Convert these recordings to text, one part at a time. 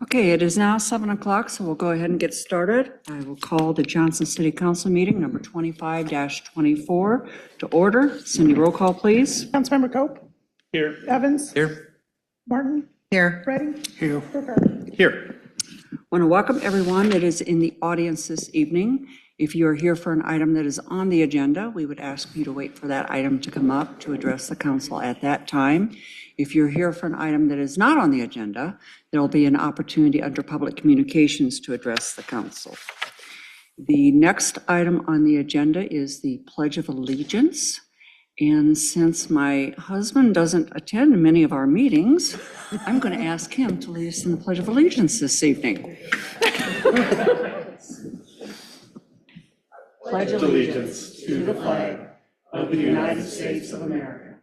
Okay, it is now 7 o'clock, so we'll go ahead and get started. I will call the Johnson City Council meeting number 25-24 to order. Cindy, roll call, please. Councilmember Cope? Here. Evans? Here. Martin? Here. Redding? Here. Burkhart? Here. I want to welcome everyone that is in the audience this evening. If you are here for an item that is on the agenda, we would ask you to wait for that item to come up to address the council at that time. If you're here for an item that is not on the agenda, there will be an opportunity under public communications to address the council. The next item on the agenda is the Pledge of Allegiance. And since my husband doesn't attend many of our meetings, I'm going to ask him to lead us in the Pledge of Allegiance this evening. Pledge allegiance to the flag of the United States of America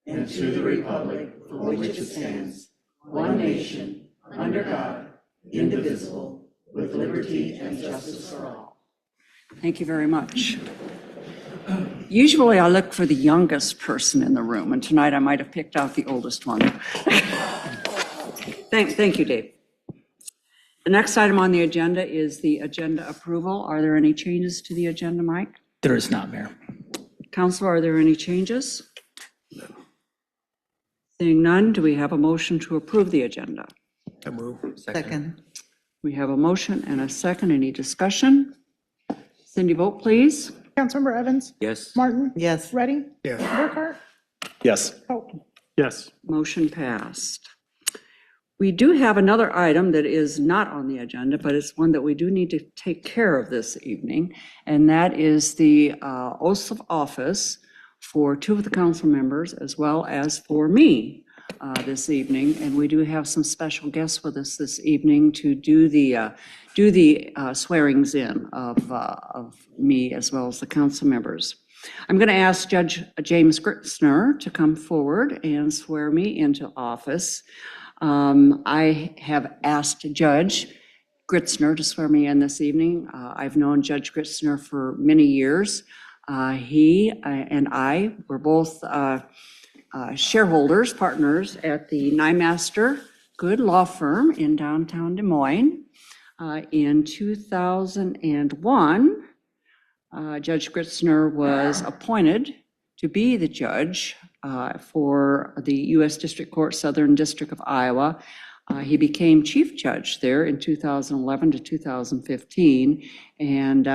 and to the republic for which it stands, one nation, under God, indivisible, with liberty and justice for all. Thank you very much. Usually I look for the youngest person in the room, and tonight I might have picked out the oldest one. Thank you, Dave. The next item on the agenda is the agenda approval. Are there any changes to the agenda, Mike? There is not, Mayor. Councilor, are there any changes? Seeing none, do we have a motion to approve the agenda? I move. Second. We have a motion and a second. Any discussion? Cindy, vote please. Councilmember Evans? Yes. Martin? Yes. Redding? Yes. Burkhart? Yes. Cope? Yes. Motion passed. We do have another item that is not on the agenda, but it's one that we do need to take care of this evening, and that is the oaths of office for two of the council members as well as for me this evening. And we do have some special guests with us this evening to do the swearings in of me as well as the council members. I'm going to ask Judge James Gritzner to come forward and swear me into office. I have asked Judge Gritzner to swear me in this evening. I've known Judge Gritzner for many years. He and I were both shareholders, partners at the Nyemaster Good Law Firm in downtown Des Moines. In 2001, Judge Gritzner was appointed to be the judge for the U.S. District Court, Southern District of Iowa. He became chief judge there in 2011 to 2015, and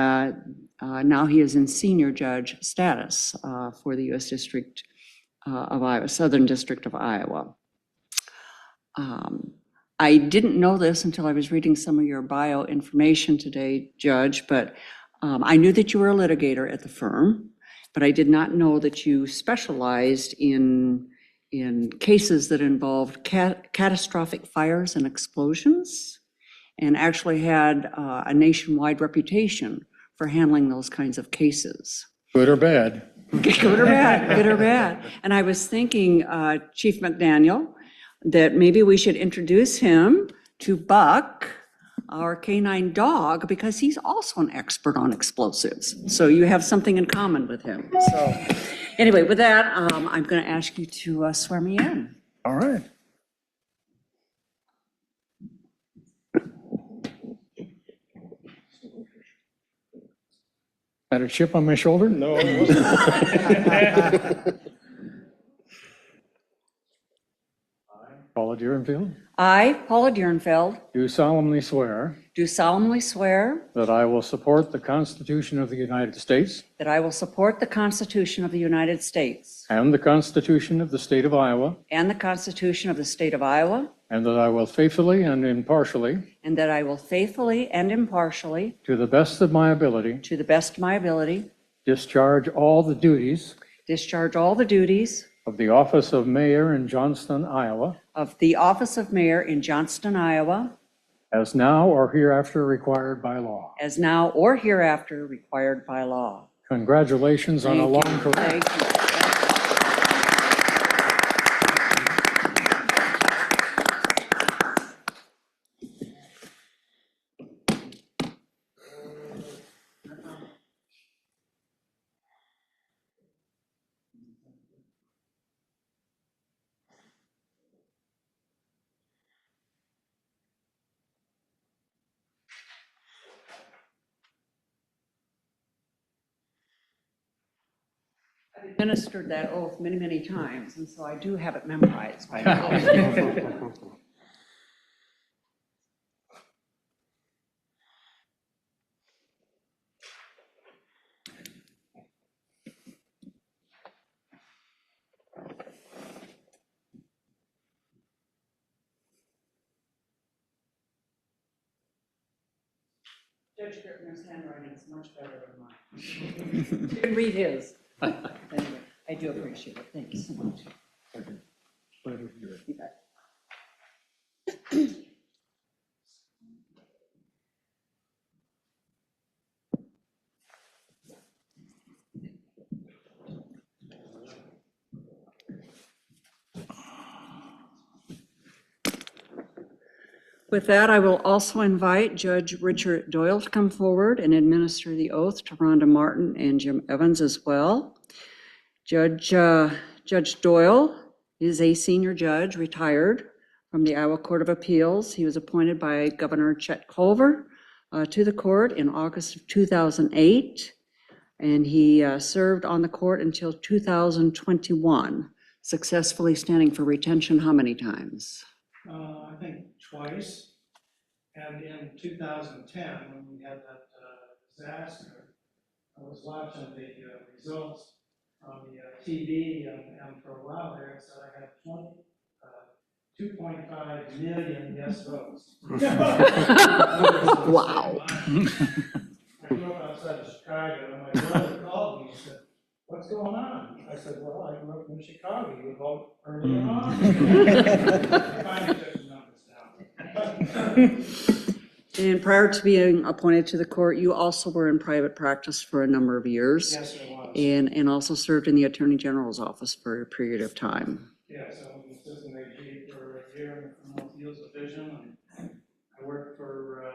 now he is in senior judge status for the U.S. District of Iowa, Southern District of Iowa. I didn't know this until I was reading some of your bio information today, Judge, but I knew that you were a litigator at the firm, but I did not know that you specialized in cases that involved catastrophic fires and explosions, and actually had a nationwide reputation for handling those kinds of cases. Good or bad? Good or bad, good or bad. And I was thinking, Chief McDaniel, that maybe we should introduce him to Buck, our canine dog, because he's also an expert on explosives. So you have something in common with him. So anyway, with that, I'm going to ask you to swear me in. All right. Had a chip on my shoulder? No. Paula Deerenfield, I, Paula Dierenfeld, do solemnly swear do solemnly swear that I will support the Constitution of the United States that I will support the Constitution of the United States and the Constitution of the State of Iowa, and the Constitution of the State of Iowa, and that I will faithfully and impartially, and that I will faithfully and impartially, to the best of my ability, to the best of my ability, discharge all the duties discharge all the duties of the office of mayor in Johnston, Iowa, of the office of mayor in Johnston, Iowa, as now or hereafter required by law. as now or hereafter required by law. Congratulations on a Thank long you. career. Thank you. administered that oath many, many times, and so I do have it memorized by now. Judge Gertner's handwriting is much better than mine. You can read his. Anyway, I do appreciate it. Thank you so much. Pleasure to hear it. You bet. With that, I will also invite Judge Richard Doyle to come forward and administer the oath to Rhonda Martin and Jim Evans as well. Judge Doyle is a senior judge, retired from the Iowa Court of Appeals. He was appointed by Governor Chet Culver to the court in August of 2008, and he served on the court until 2021, successfully standing for retention how many times? I think twice, and in 2010, when we had that disaster, I was watching the results on the TV, and for a while there, it said I had 2.5 million yes votes. Wow. I grew up outside of Chicago, and my brother called me and said, "What's going on?" I said, "Well, I grew up in Chicago. You would vote early on." They finally took the numbers down. And prior to being appointed to the court, you also were in private practice for a number of years. Yes, it was. And also served in the Attorney General's office for a period of time. Yes, I was an assistant AG for a year in the criminal appeals division. I worked for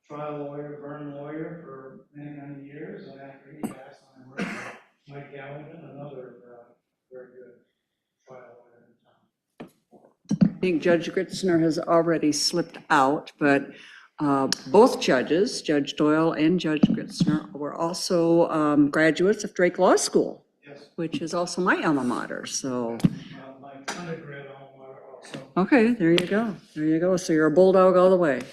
trial lawyer, Vern Lawyer for many, many years. And after he passed, I worked for Mike Galligan, another very good trial lawyer in town. I think Judge Gritzner has already slipped out, but both judges, Judge Doyle and Judge Gritzner, were also graduates of Drake Law School, Yes, which is also my alma mater. So, my undergrad alma mater also. okay, there you go. There you go. So you're a bulldog all the way.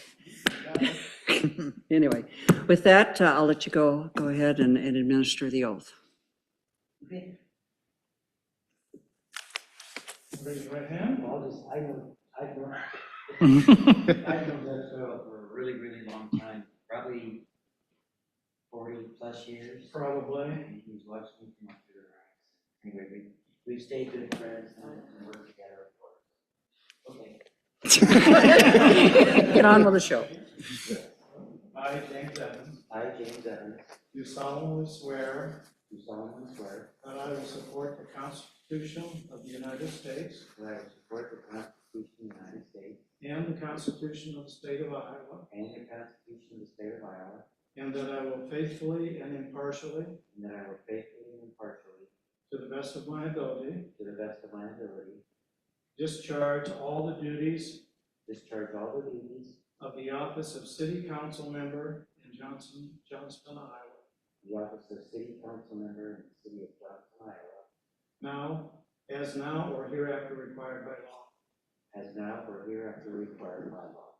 Anyway, with that, I'll let you go ahead and administer the oath. Raise your right hand. I've known Judge Doyle for a really, really long time, probably 40 plus years. Probably. And he's watched me come up through the ranks. Anyway, we've stayed good friends and worked together, of course. Okay. Get on with the show. I, James Evans, I, James Evans, do solemnly swear do solemnly swear that I will support the Constitution of the United States that I will support the Constitution of the United States and the Constitution of the State of Iowa, and the Constitution of the State of Iowa, and that I will faithfully and impartially, and that I will faithfully and impartially, to the best of my ability, to the best of my ability, discharge all the duties discharge all the duties of the office of City Council Member in Johnston, Iowa, of the office of City Council Member in the City of Johnston, Iowa, now or hereafter required by law. as now or hereafter required by law.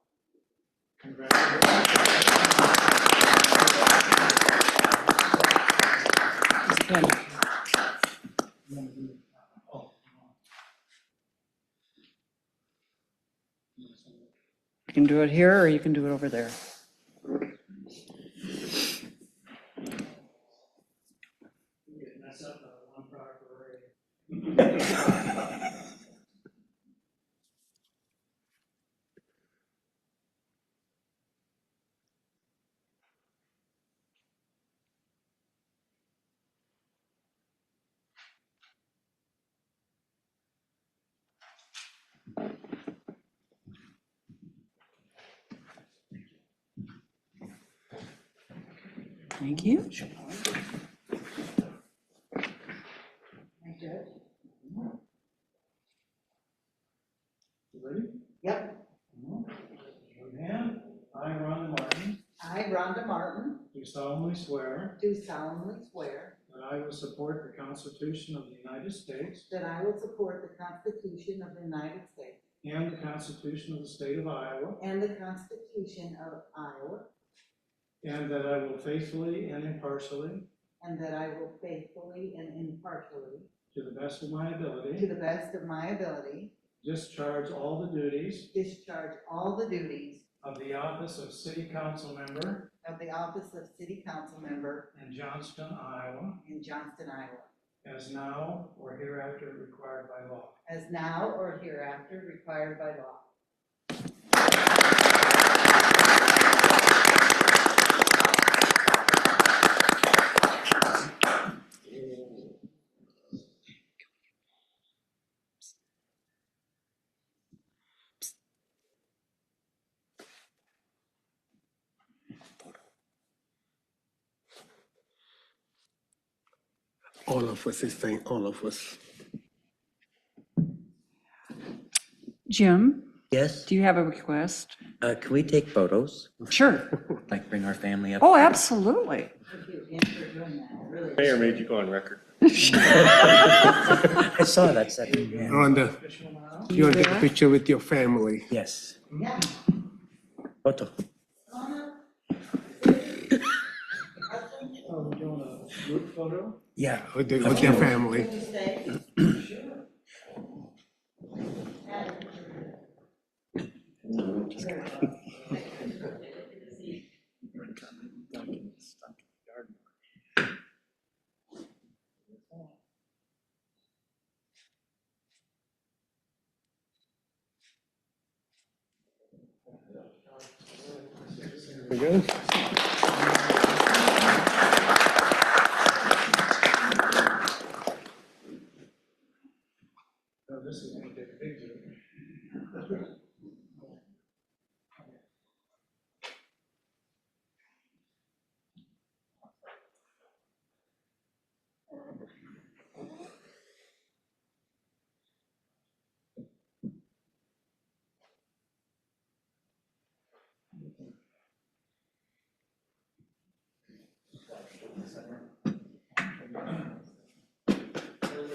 You can do it here or you can do it over there. Mess up one proper. Thank you. Ready? Yep, Your hand. I, Rhonda Martin, I, Rhonda Martin, do solemnly swear do solemnly swear that I will support the Constitution of the United States that I will support the Constitution of the United States and the Constitution of the State of Iowa, and the Constitution of Iowa, and that I will faithfully and impartially, and that I will faithfully and impartially, to the best of my to ability, the best of my ability, discharge all the duties discharge all the duties of the office of City Council Member of the office of City Council Member in Johnston, Iowa, in Johnston, Iowa, as now or hereafter required by law. as now or hereafter required by law. All of us is saying all of us. Jim, Yes, do you have a request? can we take photos? Sure. Like bring our family up? Oh, absolutely. Thank you again for doing that, really. Mayor made you go on record. I saw that second, yeah. Rhonda, you want to take a picture with your family? Yes. Yeah. Photo. Oh, we're doing a group photo? Yeah. With their family. Can you stay? We good? No, this is gonna take a picture.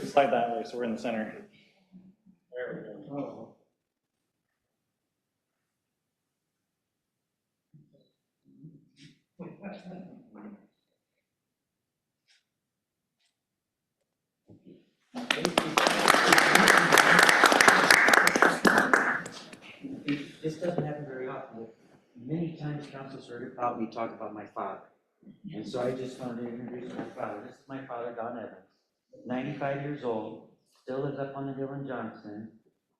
Slide that way, so we're in the center. There we go. Oh. This doesn't happen very often, but many times council's heard about me talk about my father. And so I just wanted to introduce my father. This is my father, Don Evans, 95 years old, still lives up on the hill in Johnston.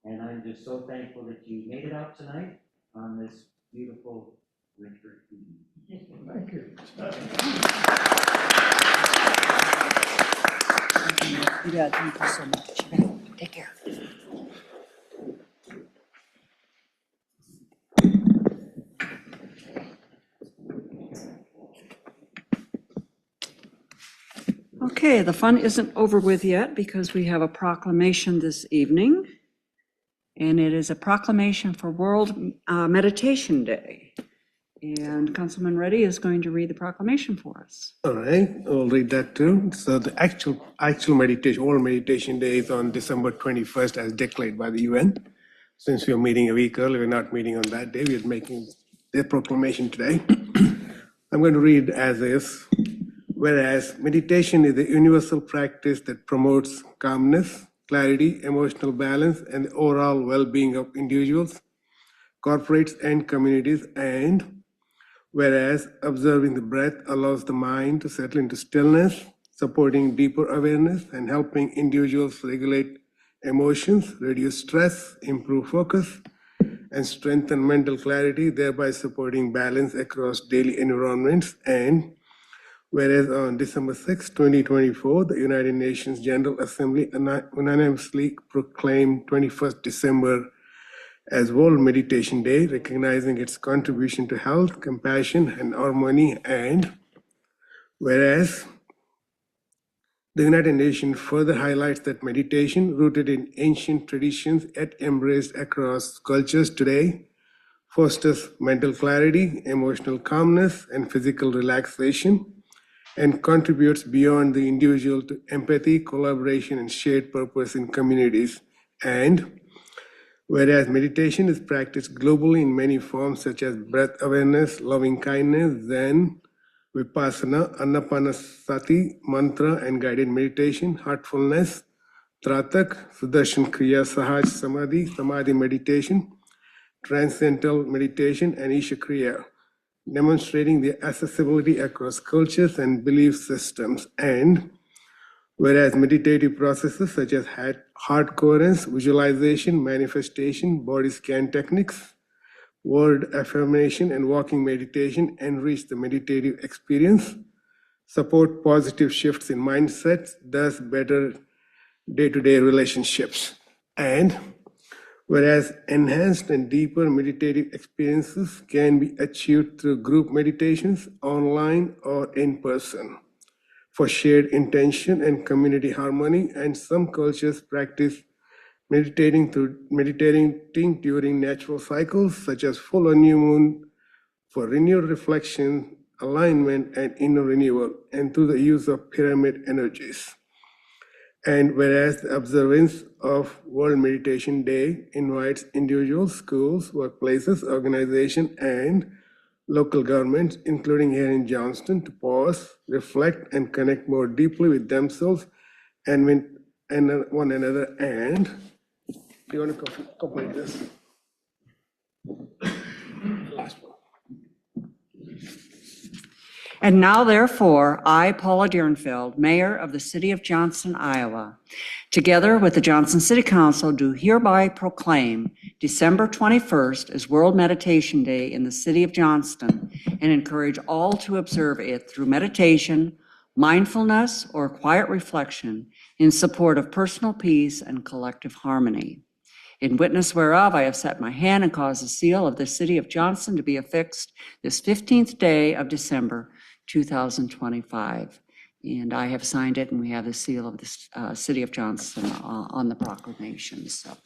And I'm just so thankful that you made it out tonight on this beautiful winter evening. Thank you. Yeah, thank you so much. Take care. Okay, the fun isn't over with yet because we have a proclamation this evening. And it is a proclamation for World Meditation Day. And Councilman Reddy is going to read the proclamation for us. All right, I'll read that too. So the actual meditation, World Meditation Day is on December 21st as declared by the UN. Since we are meeting a week early, we're not meeting on that day. We're making their proclamation today. I'm going to read as is. Whereas meditation is a universal practice that promotes calmness, clarity, emotional balance, and the overall well-being of individuals, corporates, and communities. And whereas observing the breath allows the mind to settle into stillness, supporting deeper awareness, and helping individuals regulate emotions, reduce stress, improve focus, and strengthen mental clarity, thereby supporting balance across daily environments. And whereas on December 6, 2024, the United Nations General Assembly unanimously proclaimed 21st December as World Meditation Day, recognizing its contribution to health, compassion, and harmony. And whereas the United Nations further highlights that meditation, rooted in ancient traditions yet embraced across cultures today, fosters mental clarity, emotional calmness, and physical relaxation, and contributes beyond the individual to empathy, collaboration, and shared purpose in communities. And whereas meditation is practiced globally in many forms such as breath awareness, loving kindness, Zen, Vipassana, Anapanasati, mantra and guided meditation, heartfulness, Tratak, Sudarshan Kriya, Sahaj Samadhi, Samadhi meditation, Transcendental meditation, and Isha Kriya, demonstrating the accessibility across cultures and belief systems. And whereas meditative processes such as heart coherence, visualization, manifestation, body scan techniques, word affirmation, and walking meditation enrich the meditative experience, support positive shifts in mindsets, thus better day-to-day relationships. And whereas enhanced and deeper meditative experiences can be achieved through group meditations, online or in person, for shared intention and community harmony, and some cultures practice meditating during natural cycles such as full or new moon for renewed reflection, alignment, and inner renewal, and through the use of pyramid energies. And whereas the observance of World Meditation Day invites individuals, schools, workplaces, organizations, and local governments, including here in Johnston, to pause, reflect, and connect more deeply with themselves and one another. And do you want to complete this? Last one. And now therefore, I, Paula Dierenfeld, Mayor of the City of Johnston, Iowa, together with the Johnston City Council, do hereby proclaim December 21st as World Meditation Day in the City of Johnston and encourage all to observe it through meditation, mindfulness, or quiet reflection in support of personal peace and collective harmony. In witness whereof, I have set my hand and caused the seal of the City of Johnston to be affixed this 15th day of December, 2025. And I have signed it, and we have the seal of the City of Johnston on the proclamation. So.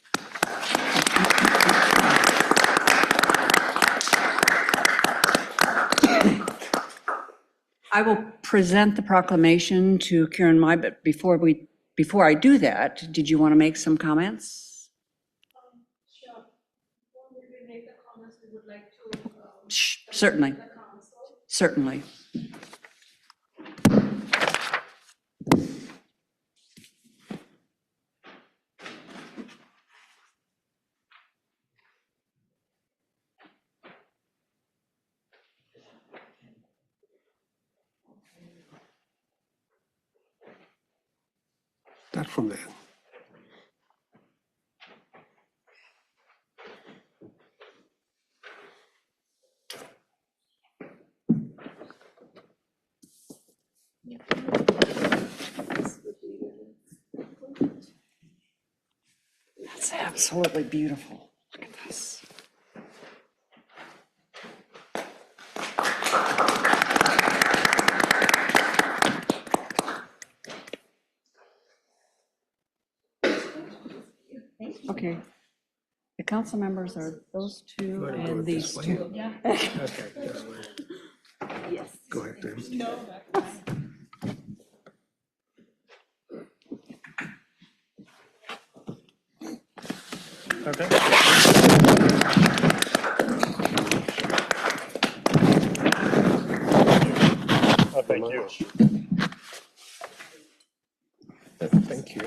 I will present the proclamation to Karen Mai, but before I do that, did you want to make some comments? Sure. Before we make the comments, we would like to. Certainly. The council. Certainly. Start from there. That's absolutely beautiful. Look at this. Okay. The council members are those two and these two. Yeah. Okay, this way. Yes. Go ahead, Tim. No. Okay. Oh, thank you. Thank you.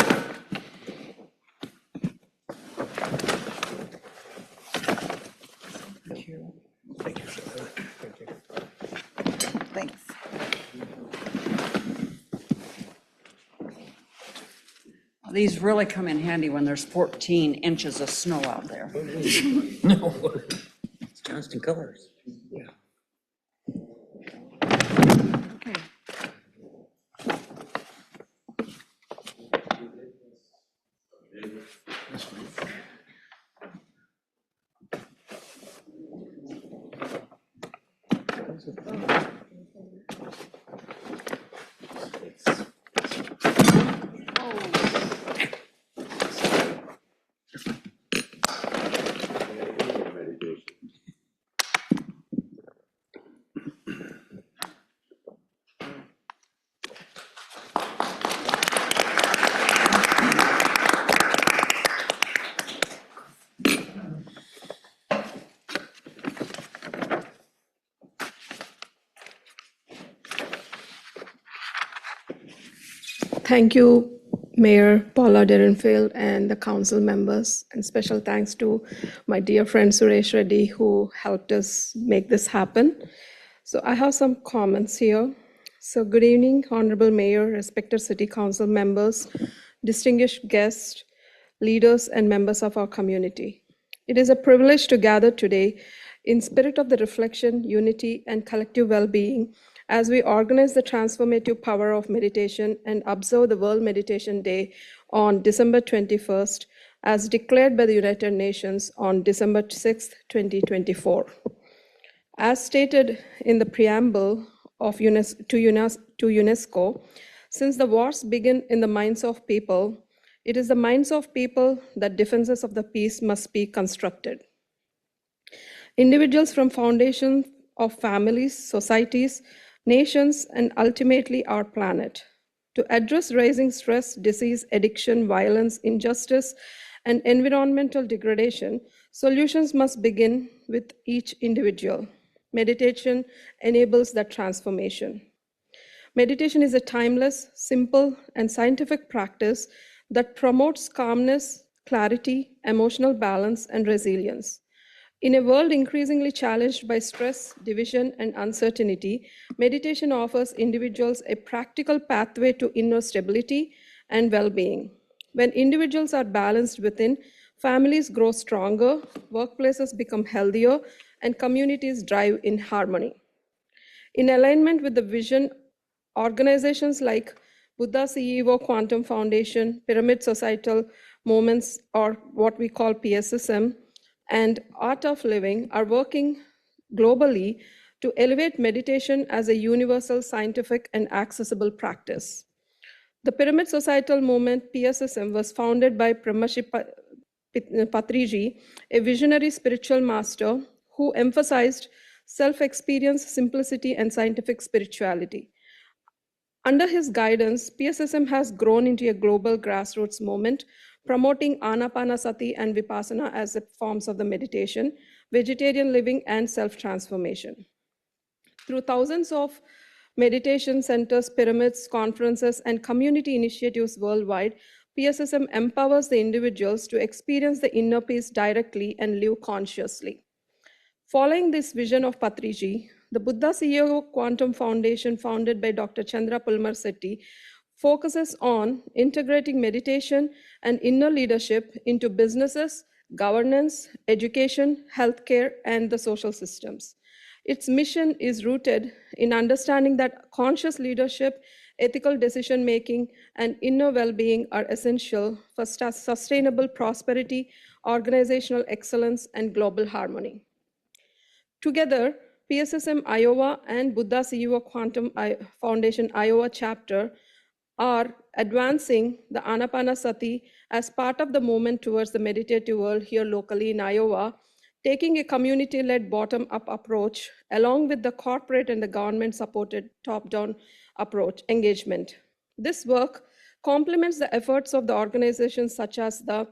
Thank you. Thank you, sir. Thank you. Thanks. These really come in handy when there's 14 inches of snow out there. No, it's Johnston colors. Okay. Thank you, Mayor Paula Derenfield and the council members, and special thanks to my dear friend Suresh Reddy who helped us make this happen. So I have some comments here. So good evening, Honorable Mayor, respected City Council members, distinguished guests, leaders, and members of our community. It is a privilege to gather today in spirit of the reflection, unity, and collective well-being as we organize the transformative power of meditation and observe the World Meditation Day on December 21st, as declared by the United Nations on December 6, 2024. As stated in the preamble of UNESCO, since the wars begin in the minds of people, it is the minds of people that defenses of the peace must be constructed. Individuals from foundations of families, societies, nations, and ultimately our planet. To address rising stress, disease, addiction, violence, injustice, and environmental degradation, solutions must begin with each individual. Meditation enables that transformation. Meditation is a timeless, simple, and scientific practice that promotes calmness, clarity, emotional balance, and resilience. In a world increasingly challenged by stress, division, and uncertainty, meditation offers individuals a practical pathway to inner stability and well-being. When individuals are balanced within, families grow stronger, workplaces become healthier, and communities thrive in harmony. In alignment with the vision, organizations like Buddha CEO Quantum Foundation, Pyramid Societal Movements, or what we call PSSM, and Art of Living are working globally to elevate meditation as a universal, scientific, and accessible practice. The Pyramid Societal Movement, PSSM, was founded by Brahmarshi Patriji, a visionary spiritual master who emphasized self-experience, simplicity, and scientific spirituality. Under his guidance, PSSM has grown into a global grassroots movement, promoting Anapanasati and Vipassana as forms of the meditation, vegetarian living, and self-transformation. Through thousands of meditation centers, pyramids, conferences, and community initiatives worldwide, PSSM empowers the individuals to experience the inner peace directly and live consciously. Following this vision of Patriji, the Buddha CEO Quantum Foundation, founded by Dr. Chandra Pulmar Sethi, focuses on integrating meditation and inner leadership into businesses, governance, education, healthcare, and the social systems. Its mission is rooted in understanding that conscious leadership, ethical decision-making, and inner well-being are essential for sustainable prosperity, organizational excellence, and global harmony. Together, PSSM Iowa and Buddha CEO Quantum Foundation Iowa chapter are advancing the Anapanasati as part of the movement towards the meditative world here locally in Iowa, taking a community-led bottom-up approach along with the corporate and the government-supported top-down approach engagement. This work complements the efforts of the organizations such as the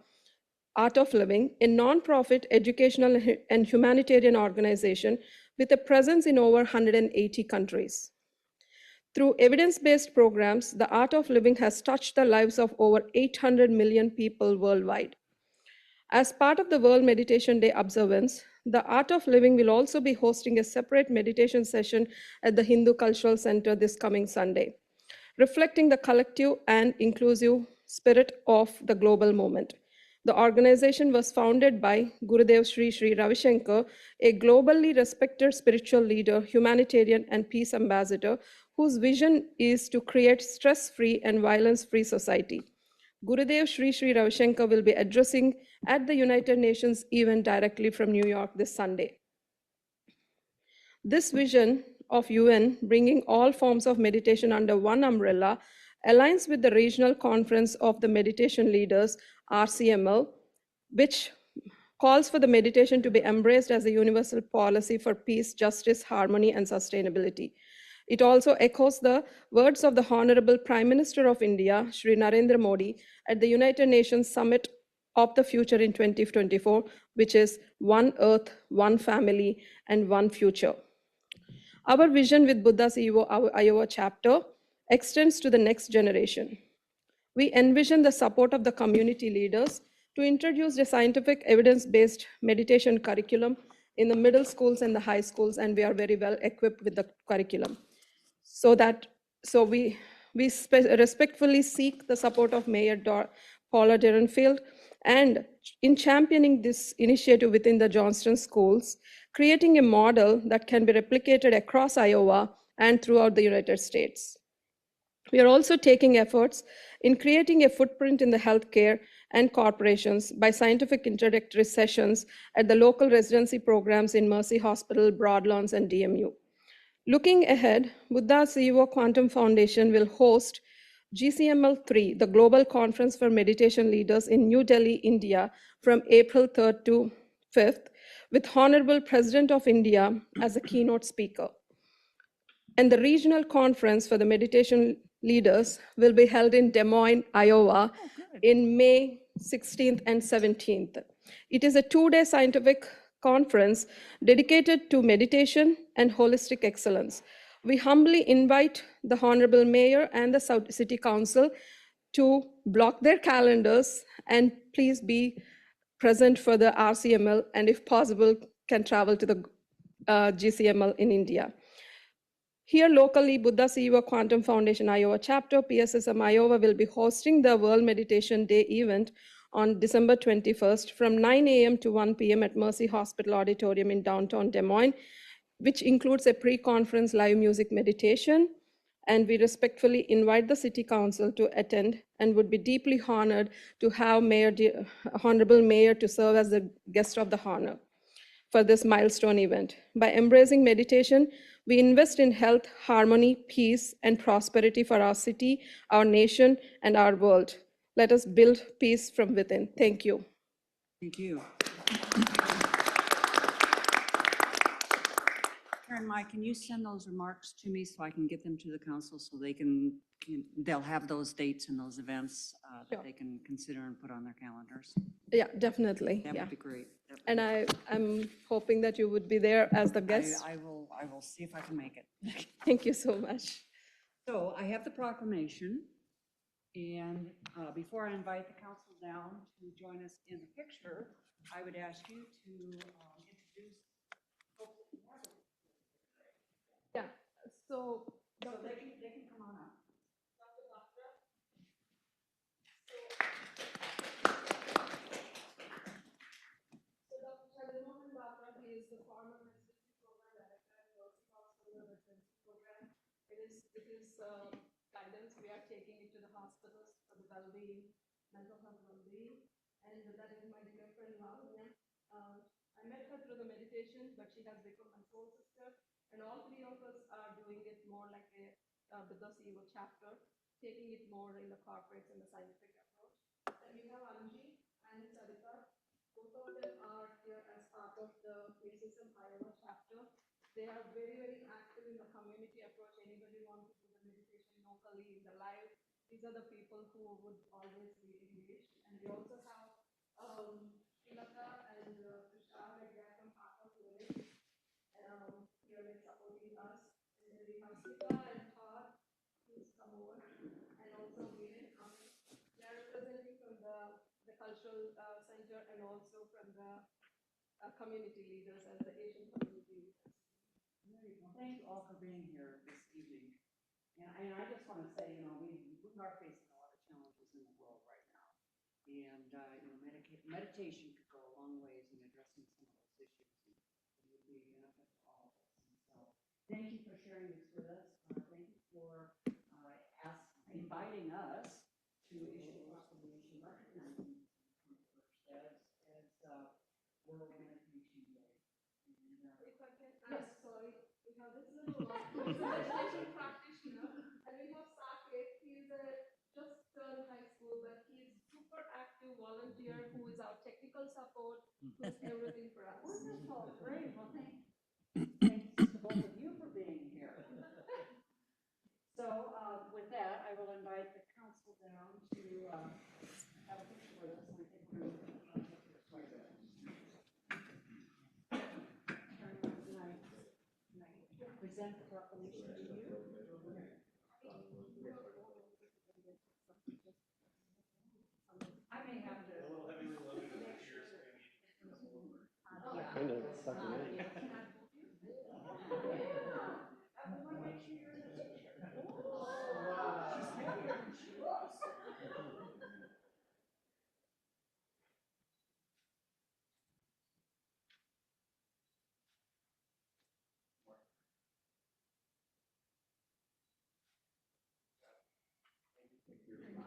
Art of Living, a nonprofit educational and humanitarian organization with a presence in over 180 countries. Through evidence-based programs, the Art of Living has touched the lives of over 800 million people worldwide. As part of the World Meditation Day observance, the Art of Living will also be hosting a separate meditation session at the Hindu Cultural Center this coming Sunday, reflecting the collective and inclusive spirit of the global movement. The organization was founded by Gurudev Sri Sri Ravi Shankar, a globally respected spiritual leader, humanitarian, and peace ambassador, whose vision is to create stress-free and violence-free society. Gurudev Sri Sri Ravi Shankar will be addressing at the United Nations event directly from New York this Sunday. This vision of UN, bringing all forms of meditation under one umbrella, aligns with the Regional Conference of the Meditation Leaders, RCML, which calls for the meditation to be embraced as a universal policy for peace, justice, harmony, and sustainability. It also echoes the words of the Honorable Prime Minister of India, Shri Narendra Modi, at the United Nations Summit of the Future in 2024, which is One Earth, One Family, and One Future. Our vision with Buddha CEO Iowa chapter extends to the next generation. we envision the support of the community leaders to introduce a scientific evidence-based meditation curriculum in the middle schools and the high schools, and we are very well equipped with the curriculum. So we respectfully seek the support of Mayor Paula Derenfield and in championing this initiative within the Johnston schools, creating a model that can be replicated across Iowa and throughout the United States. We are also taking efforts in creating a footprint in the healthcare and corporations by scientific introductory sessions at the local residency programs in Mercy Hospital, Broadlawns, and DMU. Looking ahead, Buddha CEO Quantum Foundation will host GCML3, the Global Conference for Meditation Leaders in New Delhi, India, from April 3rd to 5th, with Honorable President of India as a keynote speaker. And the regional conference for the meditation leaders will be held in Des Moines, Iowa, in May 16th and 17th. It is a two-day scientific conference dedicated to meditation and holistic excellence. We humbly invite the Honorable Mayor and the City Council to block their calendars and please be present for the RCML, and if possible, can travel to the GCML in India. Here locally, Buddha CEO Quantum Foundation Iowa chapter, PSSM Iowa, will be hosting the World Meditation Day event on December 21st from 9 a.m. to 1 p.m. at Mercy Hospital Auditorium in downtown Des Moines, which includes a pre-conference live music meditation. And we respectfully invite the City Council to attend and would be deeply honored to have Honorable Mayor to serve as the guest of the honor for this milestone event. By embracing meditation, we invest in health, harmony, peace, and prosperity for our city, our nation, and our world. Let us build peace from within. Thank you. Thank you. Karen, Mike, can you send those remarks to me so I can get them to the council so they they'll have those dates and those events that they can consider and put on their calendars? Yeah, definitely. That Yeah. would be great. And I'm hoping that you would be there as the guest. I will see if I can make it. Thank you so much. So I have the proclamation, and before I invite the council down to join us in the picture, I would ask you to introduce. Yeah, so They can come on up. So Dr. Chandramohan Batra, he is the former residency program director at Mercy Hospital Residency Program. It is guidance we are taking it to the hospitals for the well-being, mental health well-being, and that is my dear friend Lavanya. I met her through the meditation, but she has become my soul sister, and all three of us are doing it more like a Buddha CEO chapter, taking it more in the corporates and the scientific approach. And we have Anji and Sarita. Both of them are here as part of the PSSM Iowa chapter. They are very, very active in the community approach. Anybody wants to do the meditation locally in the live, these are the people who would always be engaged. And we also have Srilata and Tushar from Papa Village here is supporting us. And then we have Sita and Todd who's come over, and also Viren. They are representing from the cultural center and also from the community leaders and the Asian community leaders. Well, thank you all for being here this evening. And I just want to say, we are facing a lot of challenges in the world right now. And, meditation could go a long ways in addressing some of those issues. It would be a benefit to all of us. And so thank you for sharing this with us. Thank you for inviting us to issue a proclamation recognizing as World Meditation Day. If I can ask, sorry, we have this little meditation practitioner, and we have Saket. He is just turned high school, but he is super active volunteer who is our technical support, who's everything for us. Wonderful, great. Well, thanks to both of you for being here. So with that, I will invite the council down to have a picture with us. And I think we're going to present the proclamation to you.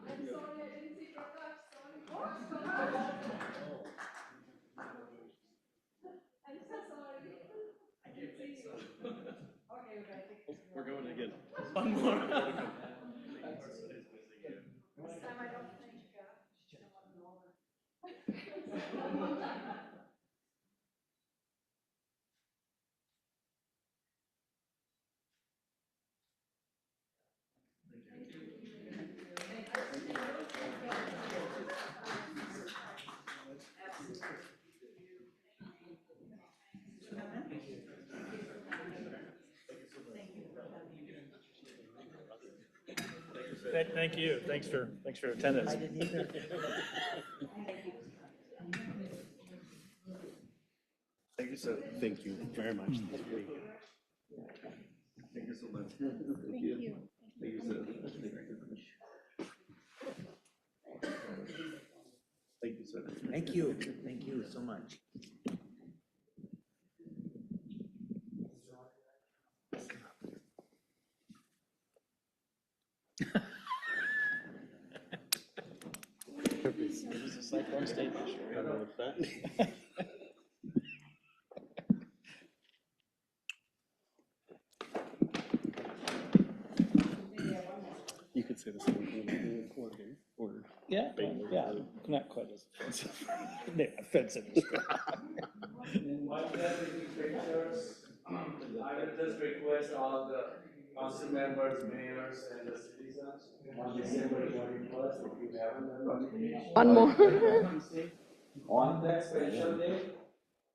I'm sorry, I didn't see Prakash, sorry. I'm so sorry. I didn't see you. Okay, we gotta take this. We're going again. One more. This time I don't think, Thank you. Thanks for attendance. Thank you, sir. Thank you very much. That's great. Thank you so much. Thank you. Thank you, sir. Thank you, sir. Thank you. Thank you so much. This is a cyclone statement. Sure, I know what's that. You could say the same thing about the recording or. Yeah, not quite as offensive. Offensive. While we are taking pictures, I will just request all the council members, mayors, and the citizens on December 21st, if you haven't done notification. One more. On that special day,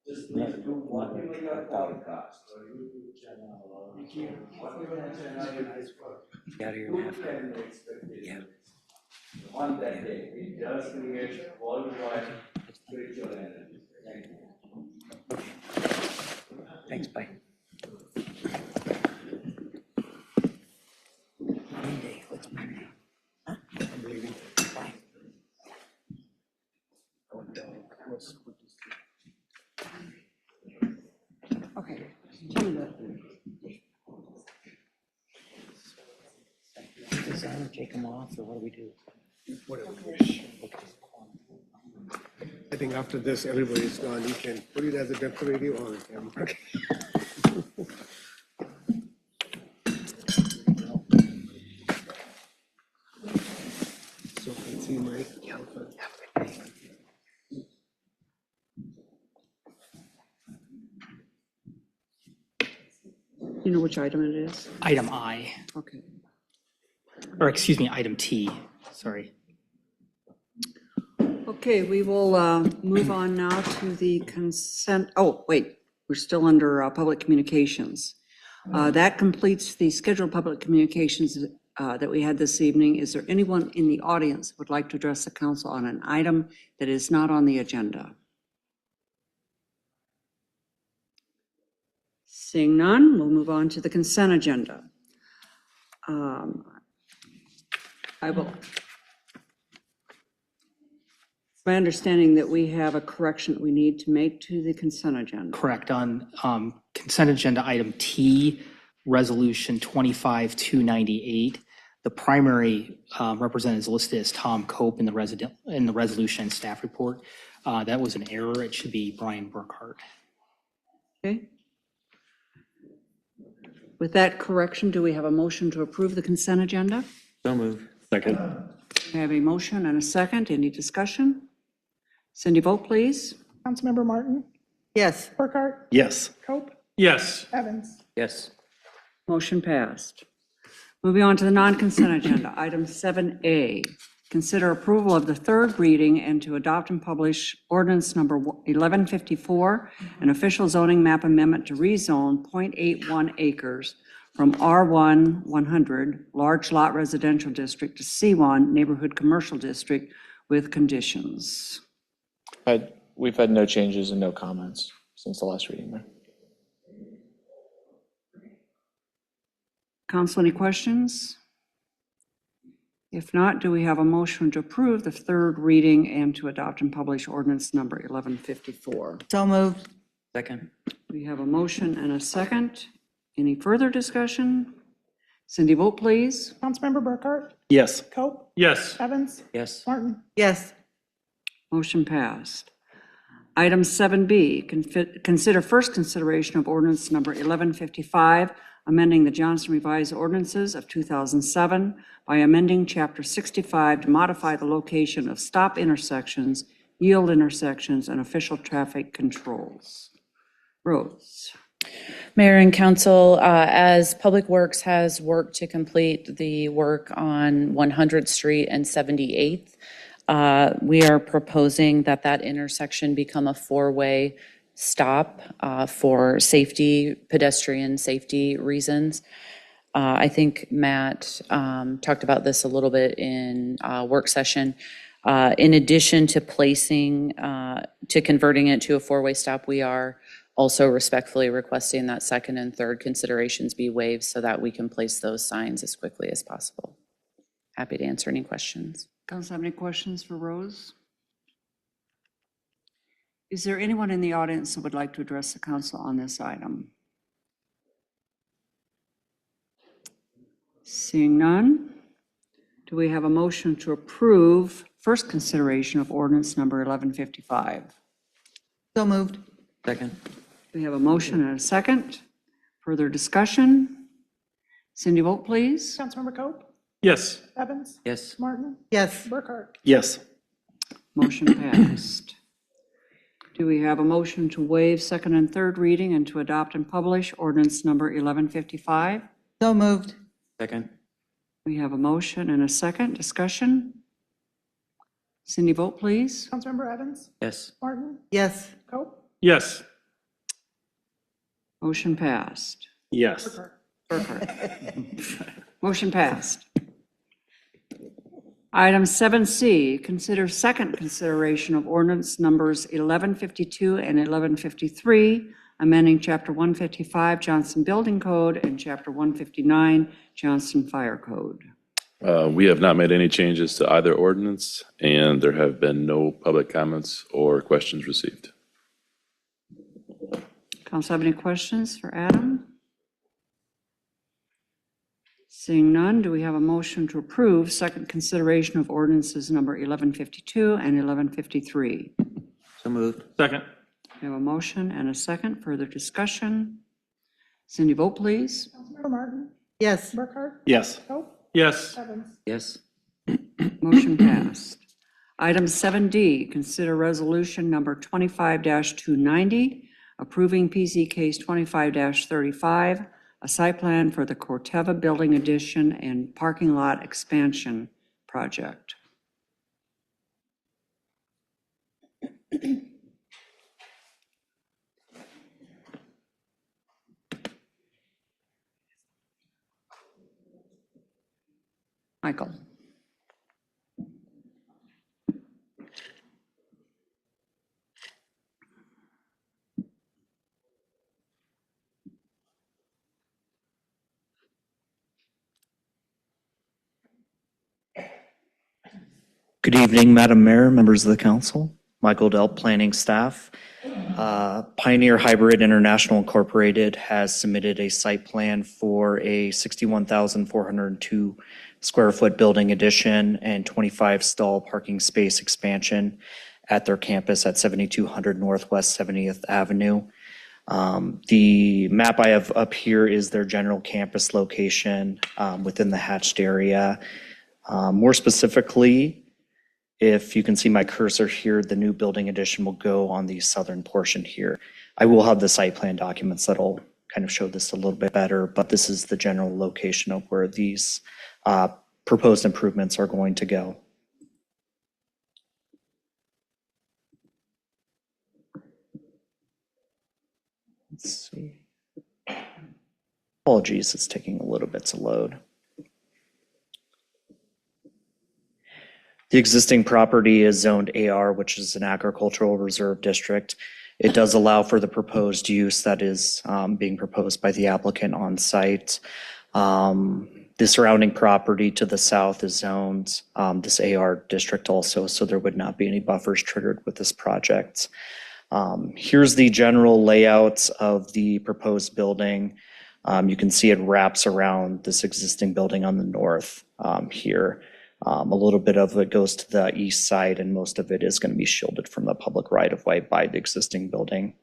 just please do whatever your podcast or YouTube channel or whatever the channel is for. Out here You can expect it. On that day, it does create worldwide spiritual energy. Thanks, bye. Monday, what's Monday? Huh? I'm leaving. Bye. Okay. Agenda. Is that gonna take them off, or what do we do? Whatever you wish. I think after this, everybody's gone. You can put it as a decorative or a camera. So I can see my calendar. You know which item it is? Item I, Okay. or excuse me, item T, sorry. Okay, we will move on now to the consent, oh, wait, we're still under public communications. That completes the scheduled public communications that we had this evening. Is there anyone in the audience who would like to address the council on an item that is not on the agenda? Seeing none, we'll move on to the consent agenda. It's my understanding that we have a correction that we need to make to the consent agenda. Correct, on consent agenda item T, resolution 25-298. The primary representative is listed as Tom Cope in the resolution and staff report. That was an error. It should be Brian Burkhart. Okay. With that correction, do we have a motion to approve the consent agenda? So move. Second. I have a motion and a second. Any discussion? Cindy, vote please. Councilmember Martin, Yes. Burkhart, Yes. Cope, Yes. Evans. Yes. Motion passed. Moving on to the non-consent agenda, item 7A. Consider approval of the third reading and to adopt and publish ordinance number 1154, an official zoning map amendment to rezone .81 acres from R1 100 Large Lot Residential District to C1 Neighborhood Commercial District with conditions. We've had no changes and no comments since the last reading there. Council, any questions? If not, do we have a motion to approve the third reading and to adopt and publish ordinance number 1154? So moved. Second? We have a motion and a second. Any further discussion? Cindy, vote please. Councilmember Burkhart? Yes. Coe? Yes. Evans? Yes. Martin? Yes. Motion passed. Item 7B, consider first consideration of ordinance number 1155, amending the Johnson Revised Ordinances of 2007 by amending Chapter 65 to modify the location of stop intersections, yield intersections, and official traffic controls. Rose. Mayor and Council, as Public Works has worked to complete the work on 100th Street and 78th, we are proposing that that intersection become a four-way stop for safety, pedestrian safety reasons. I think Matt talked about this a little bit in work session. In addition to converting it to a four-way stop, we are also respectfully requesting that second and third considerations be waived so that we can place those signs as quickly as possible. Happy to answer any questions. Council have any questions for Rose? Is there anyone in the audience who would like to address the council on this item? Seeing none, do we have a motion to approve first consideration of ordinance number 1155? So moved. Second? We have a motion and a second. Further discussion? Cindy, vote please. Councilmember Coe? Yes. Evans? Yes. Martin? Yes. Burkhart? Yes. Motion passed. Do we have a motion to waive second and third reading and to adopt and publish ordinance number 1155? So moved. Second? We have a motion and a second. Discussion? Cindy, vote please. Councilmember Evans? Yes. Martin? Yes. Coe? Yes. Motion passed. Yes. Burkhart. Motion passed. Item 7C, consider second consideration of ordinance numbers 1152 and 1153, amending Chapter 155 Johnson Building Code and Chapter 159 Johnson Fire Code. We have not made any changes to either ordinance, and there have been no public comments or questions received. Council have any questions for Adam? Seeing none, do we have a motion to approve second consideration of ordinances number 1152 and 1153? So moved. Second? We have a motion and a second. Further discussion? Cindy, vote please. Councilmember Martin? Yes. Burkhart? Yes. Coe? Yes. Evans? Yes. Motion passed. Item 7D, consider resolution number 25-290, approving PC case 25-35, a site plan for the Corteva Building Addition and Parking Lot Expansion Project. Michael. Good evening, Madam Mayor, members of the council. Michael Delp, planning staff. Pioneer Hybrid International Incorporated has submitted a site plan for a 61,402 square foot building addition and 25 stall parking space expansion at their campus at 7200 Northwest 70th Avenue. The map I have up here is their general campus location within the hatched area. More specifically, if you can see my cursor here, the new building addition will go on the southern portion here. I will have the site plan documents that'll kind of show this a little bit better, but this is the general location of where these proposed improvements are going to go. Let's see. Apologies, it's taking a little bit to load. The existing property is zoned AR, which is an agricultural reserve district. It does allow for the proposed use that is being proposed by the applicant on site. The surrounding property to the south is zoned this AR district also, so there would not be any buffers triggered with this project. Here's the general layout of the proposed building. You can see it wraps around this existing building on the north here. A little bit of it goes to the east side, and most of it is going to be shielded from the public right-of-way by the existing building.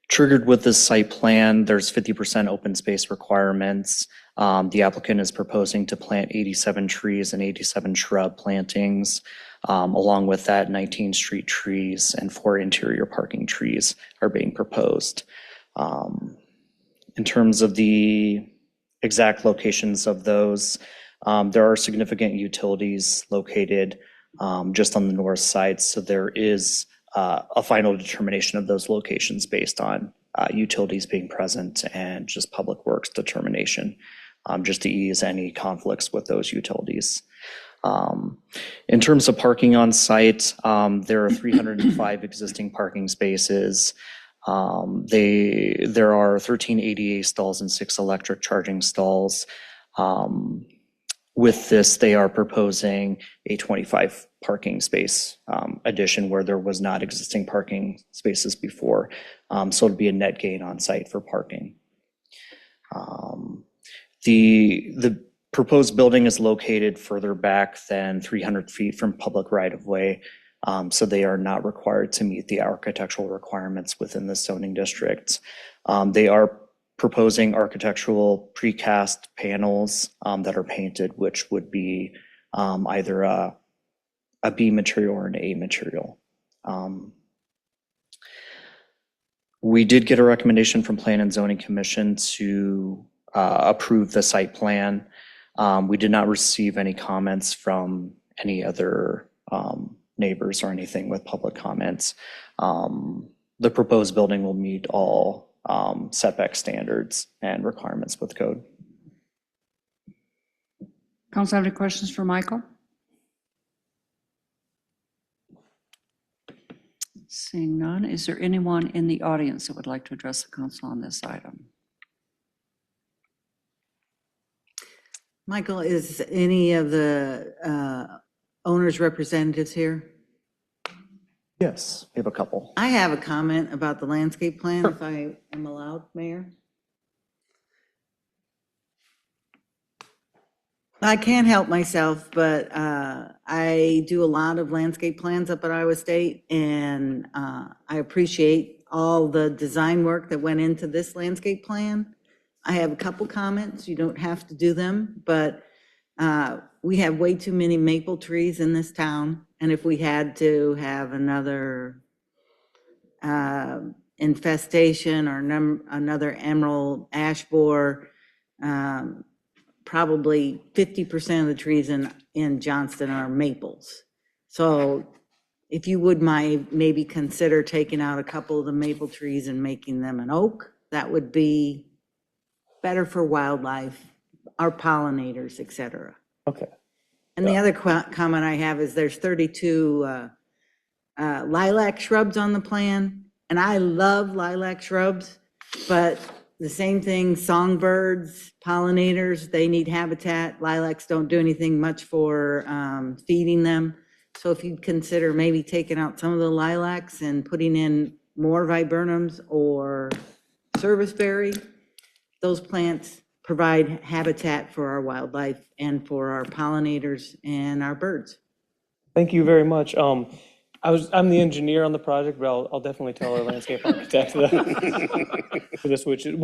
Triggered with this site plan, there's 50% open space requirements. The applicant is proposing to plant 87 trees and 87 shrub plantings. Along with that, 19 street trees and 4 interior parking trees are being proposed. In terms of the exact locations of those, there are significant utilities located just on the north side, so there is a final determination of those locations based on utilities being present and just public works determination, just to ease any conflicts with those utilities. In terms of parking on site, there are 305 existing parking spaces. There are 13 ADA stalls and 6 electric charging stalls. With this, they are proposing a 25 parking space addition where there was not existing parking spaces before. So it'll be a net gain on site for parking. The proposed building is located further back than 300 feet from public right-of-way. So they are not required to meet the architectural requirements within the zoning district. They are proposing architectural precast panels that are painted, which would be either a B material or an A material. We did get a recommendation from Plan and Zoning Commission to approve the site plan. We did not receive any comments from any other neighbors or anything with public comments. The proposed building will meet all setback standards and requirements with code. Council have any questions for Michael? Seeing none, is there anyone in the audience that would like to address the council on this item? Michael, is any of the owners' representatives here? Yes, we have a couple. I have a comment about the landscape plan, if I am allowed, Mayor. I can't help myself, but I do a lot of landscape plans up at Iowa State, and I appreciate all the design work that went into this landscape plan. I have a couple comments. You don't have to do them, but we have way too many maple trees in this town, and if we had to have another infestation or another emerald ash borer, probably 50% of the trees in Johnston are maples. So if you would maybe consider taking out a couple of the maple trees and making them an oak, that would be better for wildlife, our pollinators, et cetera. Okay. And the other comment I have is there's 32 lilac shrubs on the plan, and I love lilac shrubs, but the same thing, songbirds, pollinators, they need habitat. Lilacs don't do anything much for feeding them. So if you'd consider maybe taking out some of the lilacs and putting in more viburnums or serviceberry, those plants provide habitat for our wildlife and for our pollinators and our birds. Thank you very much. I'm the engineer on the project, but I'll definitely tell our landscape architect that for the switches.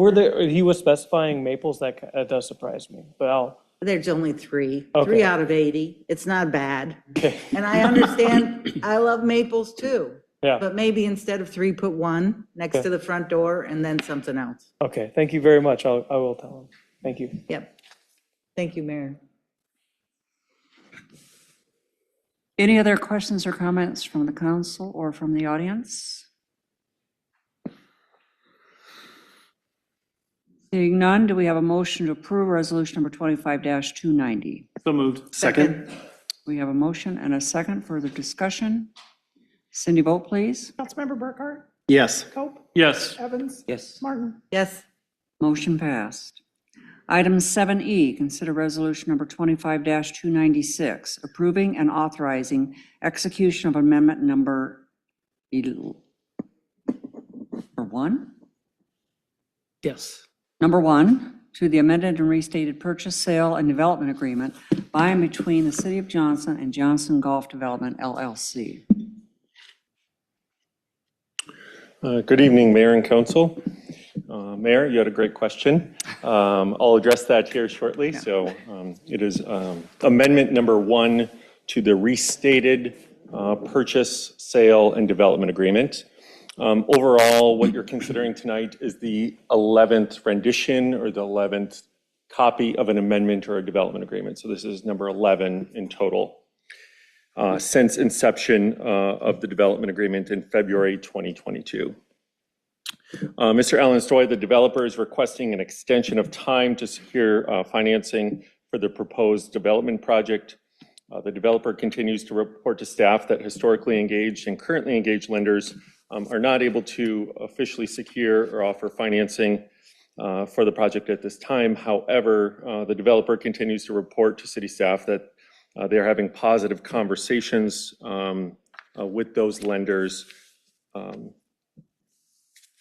He was specifying maples, that does surprise me, but There's only 3. Okay. 3 out of 80. It's not bad. Okay. And I understand, I love maples too. Yeah. But maybe instead of 3, put 1 next Okay. to the front door and then something else. Okay, thank you very much. I will tell him. Thank you. Yep. Thank you, Mayor. Any other questions or comments from the council or from the audience? Seeing none, do we have a motion to approve resolution number 25-290? So moved. Second. We have a motion and a second. Further discussion? Cindy, vote please. Councilmember Burkhart? Yes. Cope? Yes. Evans? Yes. Martin? Yes. Motion passed. Item 7E, consider resolution number 25-296, approving and authorizing execution of amendment number 1? Yes. Number 1, to the amended and restated purchase, sale, and development agreement by and between the City of Johnson and Johnson Golf Development LLC. Good evening, Mayor and Council. Mayor, you had a great question. I'll address that here shortly. So it is amendment number 1 to the restated purchase, sale, and development agreement. Overall, what you're considering tonight is the 11th rendition or the 11th copy of an amendment or a development agreement. So this is number 11 in total since inception of the development agreement in February 2022. Mr. Alan Stoy, the developer, is requesting an extension of time to secure financing for the proposed development project. The developer continues to report to staff that historically engaged and currently engaged lenders are not able to officially secure or offer financing for the project at this time. However, the developer continues to report to city staff that they are having positive conversations with those lenders.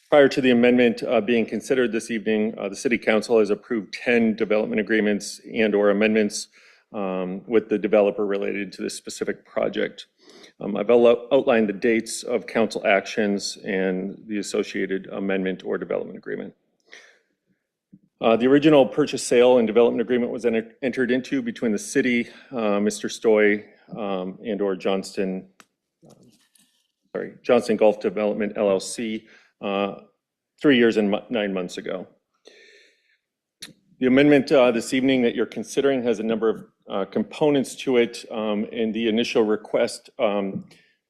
Prior to the amendment being considered this evening, the City Council has approved 10 development agreements and/or amendments with the developer related to this specific project. I've outlined the dates of council actions and the associated amendment or development agreement. The original purchase, sale, and development agreement was entered into between the city, Mr. Stoy, and/or Johnston Golf Development LLC 3 years and 9 months ago. The amendment this evening that you're considering has a number of components to it, and the initial request,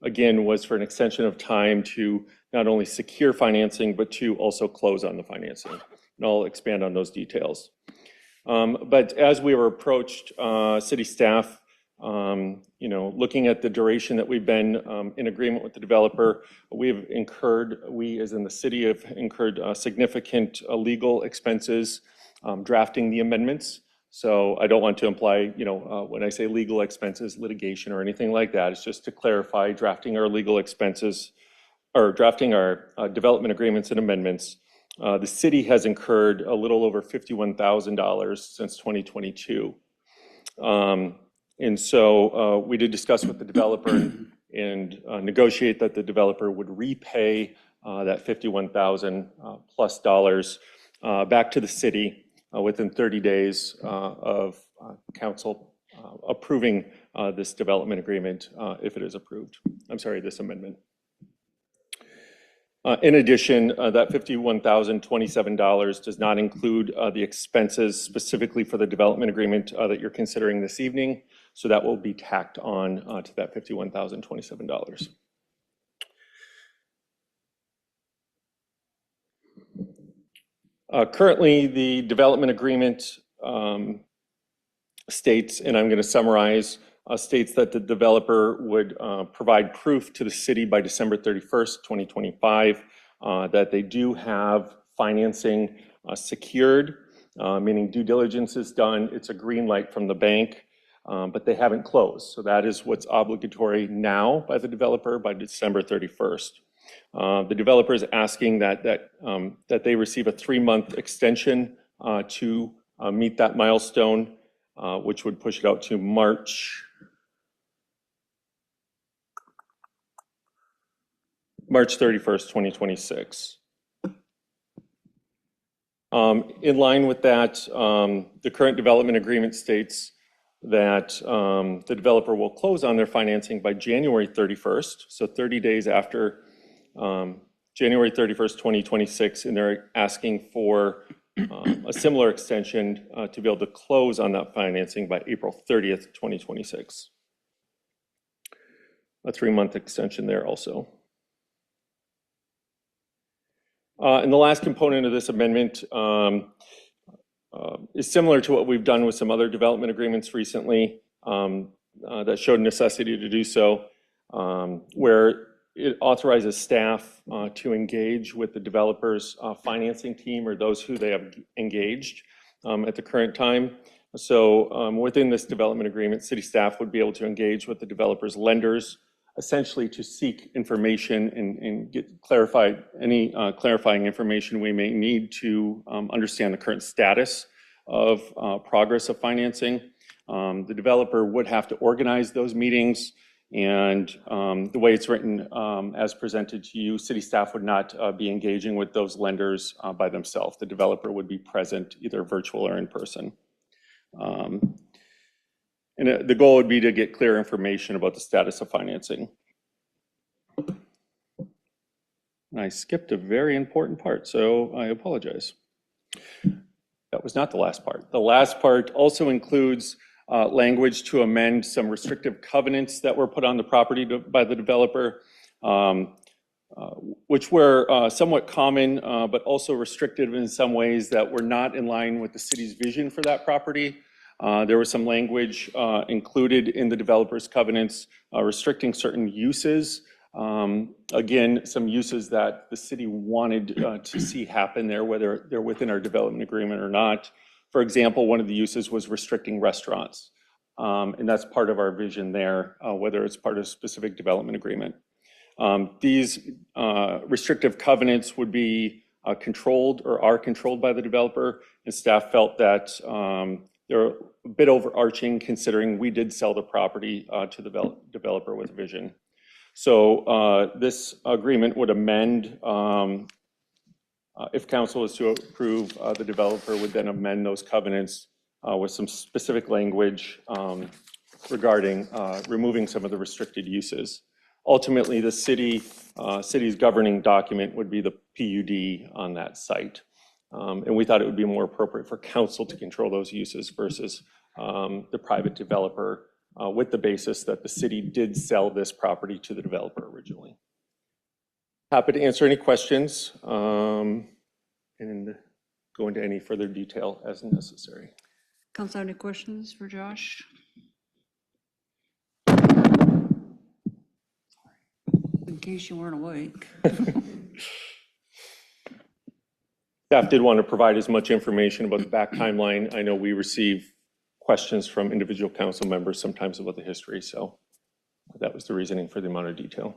again, was for an extension of time to not only secure financing, but to also close on the financing. And I'll expand on those details. But as we were approached, city staff, looking at the duration that we've been in agreement with the developer, we as in the city have incurred significant legal expenses drafting the amendments. So I don't want to imply, when I say legal expenses, litigation or anything like that. It's just to clarify, drafting our legal expenses or drafting our development agreements and amendments. The city has incurred a little over $51,000 since 2022. And so we did discuss with the developer and negotiate that the developer would repay that $51,000 plus dollars back to the city within 30 days of council approving this development agreement if it is approved. I'm sorry, this amendment. In addition, that $51,027 does not include the expenses specifically for the development agreement that you're considering this evening. So that will be tacked on to that $51,027. Currently, the development agreement states, and I'm going to summarize, states that the developer would provide proof to the city by December 31st, 2025, that they do have financing secured, meaning due diligence is done. It's a green light from the bank, but they haven't closed. So that is what's obligatory now by the developer by December 31st. The developer is asking that they receive a 3-month extension to meet that milestone, which would push it out to March 31st, 2026. In line with that, the current development agreement states that the developer will close on their financing by January 31st, so 30 days after January 31st, 2026, and they're asking for a similar extension to be able to close on that financing by April 30th, 2026. A 3-month extension there also. And the last component of this amendment is similar to what we've done with some other development agreements recently that showed necessity to do so, where it authorizes staff to engage with the developer's financing team or those who they have engaged at the current time. So within this development agreement, city staff would be able to engage with the developer's lenders, essentially to seek information and get clarified any clarifying information we may need to understand the current status of progress of financing. The developer would have to organize those meetings, and the way it's written as presented to you, city staff would not be engaging with those lenders by themselves. The developer would be present either virtual or in person. And the goal would be to get clear information about the status of financing. And I skipped a very important part, so I apologize. That was not the last part. The last part also includes language to amend some restrictive covenants that were put on the property by the developer, which were somewhat common, but also restrictive in some ways that were not in line with the city's vision for that property. There was some language included in the developer's covenants restricting certain uses. Again, some uses that the city wanted to see happen there, whether they're within our development agreement or not. For example, one of the uses was restricting restaurants. And that's part of our vision there, whether it's part of a specific development agreement. These restrictive covenants would be controlled or are controlled by the developer, and staff felt that they're a bit overarching considering we did sell the property to the developer with vision. So this agreement would amend, if council is to approve, the developer would then amend those covenants with some specific language regarding removing some of the restricted uses. Ultimately, the city's governing document would be the PUD on that site. And we thought it would be more appropriate for council to control those uses versus the private developer with the basis that the city did sell this property to the developer originally. Happy to answer any questions and go into any further detail as necessary. Council, any questions for Josh? In case you weren't awake. Staff did want to provide as much information about the back timeline. I know we receive questions from individual council members sometimes about the history, so that was the reasoning for the amount of detail.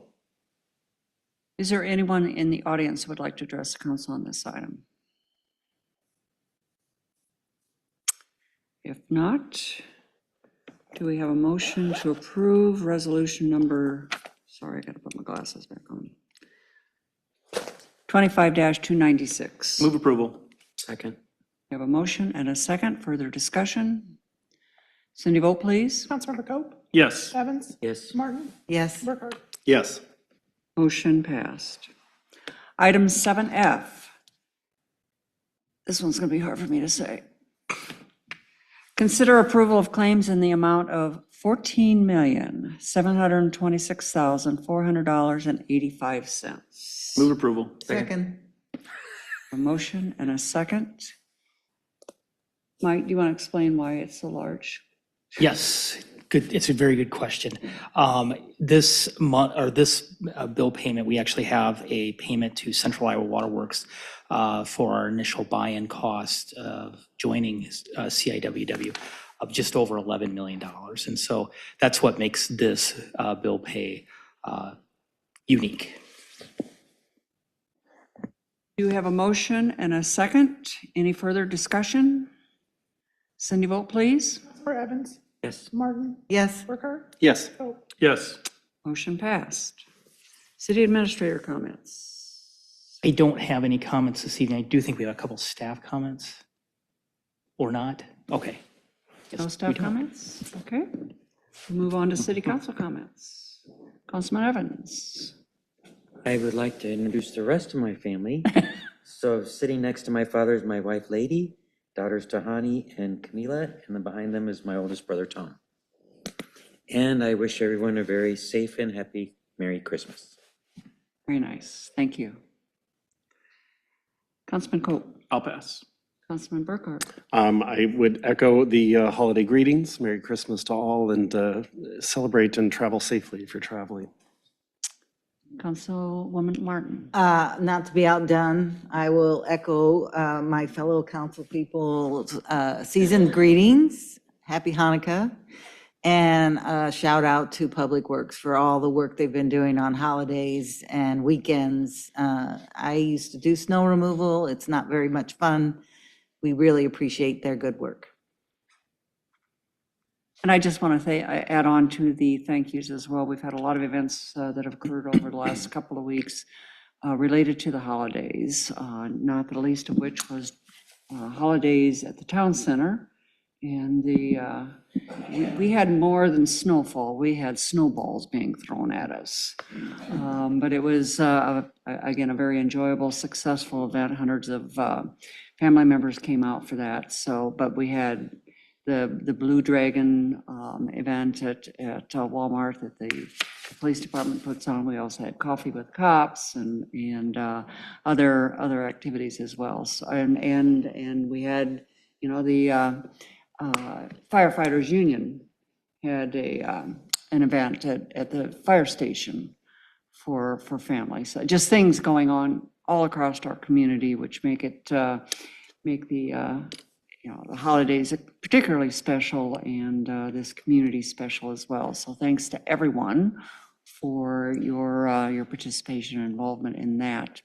Is there anyone in the audience who would like to address the council on this item? If not, do we have a motion to approve resolution number, sorry, I got to put my glasses back on. 25-296. Move approval. Second. We have a motion and a second. Further discussion? Cindy, vote please. Councilmember Cope? Yes. Evans? Yes. Martin? Yes. Burkhart? Yes. Motion passed. Item 7F. This one's going to be hard for me to say. Consider approval of claims in the amount of $14,726,400.85. Move approval. Second. A motion and a second. Mike, do you want to explain why it's so large? Yes, good. It's a very good question. This month, or this bill payment, we actually have a payment to Central Iowa Water Works for our initial buy-in cost of joining CIWW of just over $11 million. And so that's what makes this bill pay unique. Do you have a motion and a second? Any further discussion? Cindy, vote please. Councilmember Evans? Yes. Martin? Yes. Burkhart? Yes. Cope? Yes. Motion passed. City administrator comments. I don't have any comments this evening. I do think we have a couple staff comments. Or not? Okay. No staff comments? Okay. We'll move on to city council comments. Councilman Evans. I would like to introduce the rest of my family. So sitting next to my father is my wife, Lady, daughters Tahani and Camila, and then behind them is my oldest brother, Tom. And I wish everyone a very safe and happy Merry Christmas. Very nice. Thank you. Councilman Coe, I'll pass. Councilman Burkhart. I would echo the holiday greetings. Merry Christmas to all, and celebrate and travel safely if you're traveling. Councilwoman Martin. Not to be outdone, I will echo my fellow council people's seasoned greetings. Happy Hanukkah. And a shout out to Public Works for all the work they've been doing on holidays and weekends. I used to do snow removal. It's not very much fun. We really appreciate their good work. And I just want to add on to the thank yous as well. We've had a lot of events that have occurred over the last couple of weeks related to the holidays, not the least of which was holidays at the town center. And we had more than snowfall. We had snowballs being thrown at us. But it was, again, a very enjoyable, successful event. Hundreds of family members came out for that. So, but we had the Blue Dragon event at Walmart that the police department puts on. We also had Coffee with Cops and other activities as well. So, and we had, the Firefighters Union had an event at the fire station for families. So just things going on all across our community, which make the holidays particularly special, and this community special as well. So thanks to everyone for your participation and involvement in that.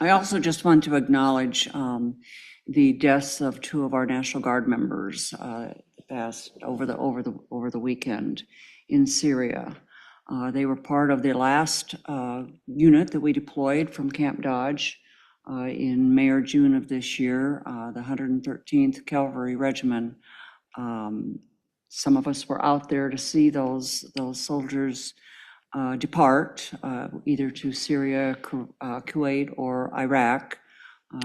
I also just want to acknowledge the deaths of two of our National Guard members passed over the weekend in Syria. They were part of the last unit that we deployed from Camp Dodge in May or June of this year, the 113th Cavalry Regiment. Some of us were out there to see those soldiers depart, either to Syria, Kuwait, or Iraq.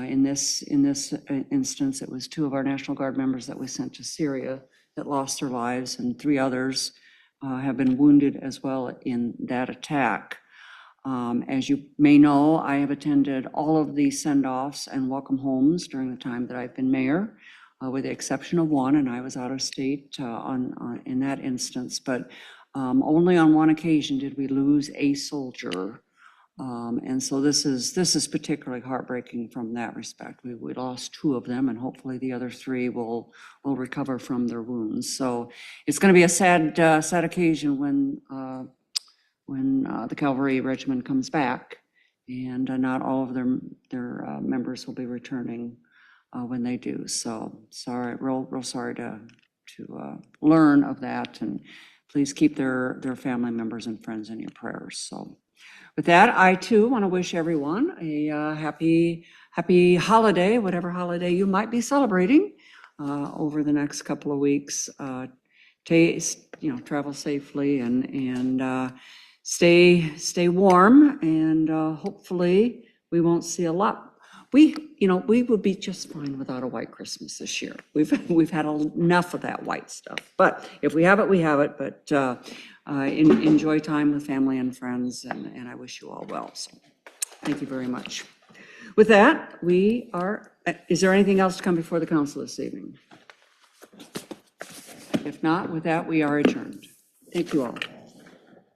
In this instance, it was two of our National Guard members that we sent to Syria that lost their lives, and 3 others have been wounded as well in that attack. As you may know, I have attended all of the send-offs and welcome homes during the time that I've been mayor, with the exception of one, and I was out of state in that instance. But only on one occasion did we lose a soldier. And so this is particularly heartbreaking from that respect. We lost 2 of them, and hopefully the other 3 will recover from their wounds. So it's going to be a sad occasion when the Cavalry Regiment comes back, and not all of their members will be returning when they do. So sorry, real sorry to learn of that, and please keep their family members and friends in your prayers. So. With that, I too want to wish everyone a happy holiday, whatever holiday you might be celebrating over the next couple of weeks. Travel safely and stay warm, and hopefully we won't see a lot. We would be just fine without a white Christmas this year. We've had enough of that white stuff. But if we have it, we have it. But enjoy time with family and friends, and I wish you all well. So thank you very much. With that, is there anything else to come before the council this evening? If not, with that, we are adjourned. Thank you all.